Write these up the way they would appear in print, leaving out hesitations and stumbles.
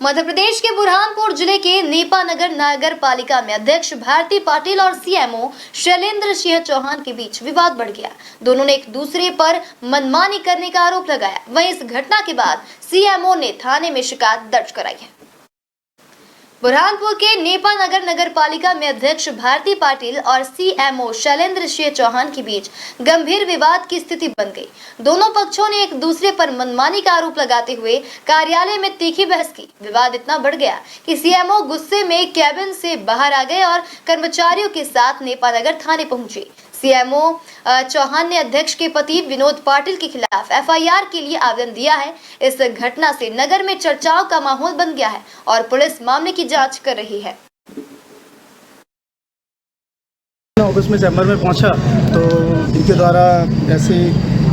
मध्य प्रदेश के बुरहानपुर जिले के नेपानगर नगर पालिका में अध्यक्ष भारती पाटिल और सीएमओ शैलेंद्र सिंह चौहान के बीच विवाद बढ़ गया। दोनों ने एक दूसरे पर मनमानी करने का आरोप लगाया। वहीं इस घटना के बाद सीएमओ ने थाने में शिकायत दर्ज कराई है। बुरहानपुर के नेपानगर नगर पालिका में अध्यक्ष भारती पाटिल और सीएमओ शैलेंद्र सिंह चौहान के बीच गंभीर विवाद की स्थिति बन गई। दोनों पक्षों ने एक दूसरे पर मनमानी का आरोप लगाते हुए कार्यालय में तीखी बहस की। विवाद इतना बढ़ गया कि सीएमओ गुस्से में कैबिन से बाहर आ गए और कर्मचारियों के साथ नेपानगर थाने पहुंचे। सीएमओ चौहान ने अध्यक्ष के पति विनोद पाटिल के खिलाफ एफआईआर के लिए आवेदन दिया है। इस घटना से नगर में चर्चाओं का माहौल बन गया है और पुलिस मामले की जांच कर रही है। ऑफिस में चैम्बर में पहुंचा तो इनके द्वारा ऐसे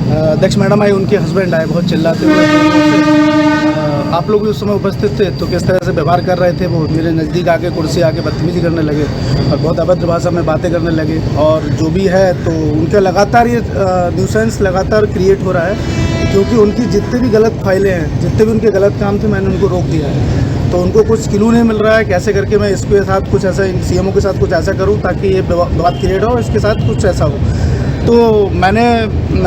अध्यक्ष मैडम आए, उनके हस्बैंड आए, बहुत चिल्लाते हुए। आप लोग भी उस समय उपस्थित थे तो किस तरह से व्यवहार कर रहे थे। वो मेरे नज़दीक आके कुर्सी आके बदतमीजी करने लगे और बहुत अभद्र भाषा में बातें करने लगे। और जो भी है तो उनका लगातार ये न्यूसेंस लगातार क्रिएट हो रहा है, क्योंकि उनकी जितने भी गलत फाइलें हैं, जितने भी उनके गलत काम थे, मैंने उनको रोक दिया है। तो उनको कुछ क्लू नहीं मिल रहा है कैसे करके मैं इसके साथ कुछ ऐसा, सीएमओ के साथ कुछ ऐसा करूं ताकि ये विवाद क्रिएट हो, इसके साथ कुछ ऐसा हो। तो मैंने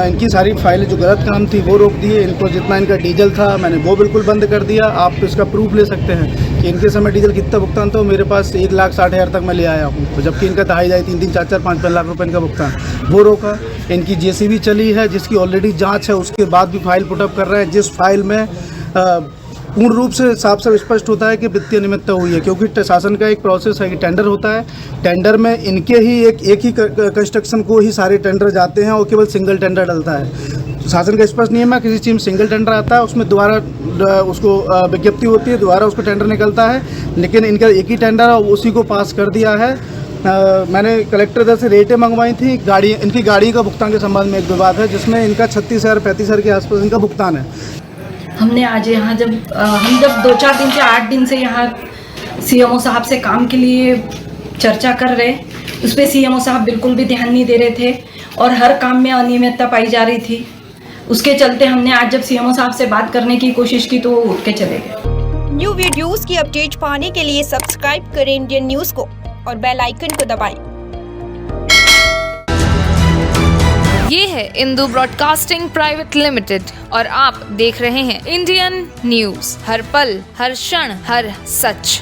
इनकी सारी फाइलें जो गलत काम थी वो रोक दिए। इनको जितना इनका डीजल था मैंने वो बिल्कुल बंद कर दिया। आप इसका प्रूफ ले सकते हैं कि इनके समय डीजल कितना भुगतान था, मेरे पास 1,60,000 तक मैं ले आया हूँ। तो जबकि इनका दहाई 3-3, 4-4, 5-5 लाख रुपए इनका भुगतान वो रोका। इनकी जेसीबी चली है जिसकी ऑलरेडी जाँच है, उसके बाद भी फाइल पुटअप कर रहे हैं जिस फाइल में पूर्ण रूप से साफ स्पष्ट होता है कि वित्तीय अनियमितता हुई है। क्योंकि शासन का एक प्रोसेस है कि टेंडर होता है, टेंडर में इनके ही एक ही कंस्ट्रक्शन को ही सारे टेंडर जाते हैं और केवल सिंगल टेंडर डलता है। शासन का स्पष्ट नियम है, किसी चीज़ में सिंगल टेंडर आता है, उसमें दोबारा उसको विज्ञप्ति होती है, दोबारा उसको टेंडर निकलता है। लेकिन इनका एक ही टेंडर है, उसी को पास कर दिया है। मैंने कलेक्टर दर से रेटें मंगवाई थी। इनकी गाड़ी का भुगतान के संबंध में एक विवाद है जिसमें इनका 36,000-35,000 के आसपास इनका भुगतान है। हमने आज यहाँ जब 2-4 दिन से 8 दिन से यहाँ सीएमओ साहब से काम के लिए चर्चा कर रहे, उस पर सीएमओ साहब बिल्कुल भी ध्यान नहीं दे रहे थे और हर काम में अनियमितता पाई जा रही थी। उसके चलते हमने आज जब सीएमओ साहब से बात करने की कोशिश की तो वो उठ के चले गए। न्यू वीडियोस की अपडेट पाने के लिए सब्सक्राइब करें इंडियन न्यूज़ को और बेल आइकन को दबाएं। ये है इंदू ब्रॉडकास्टिंग प्राइवेट लिमिटेड और आप देख रहे हैं इंडियन न्यूज, हर पल, हर क्षण, हर सच।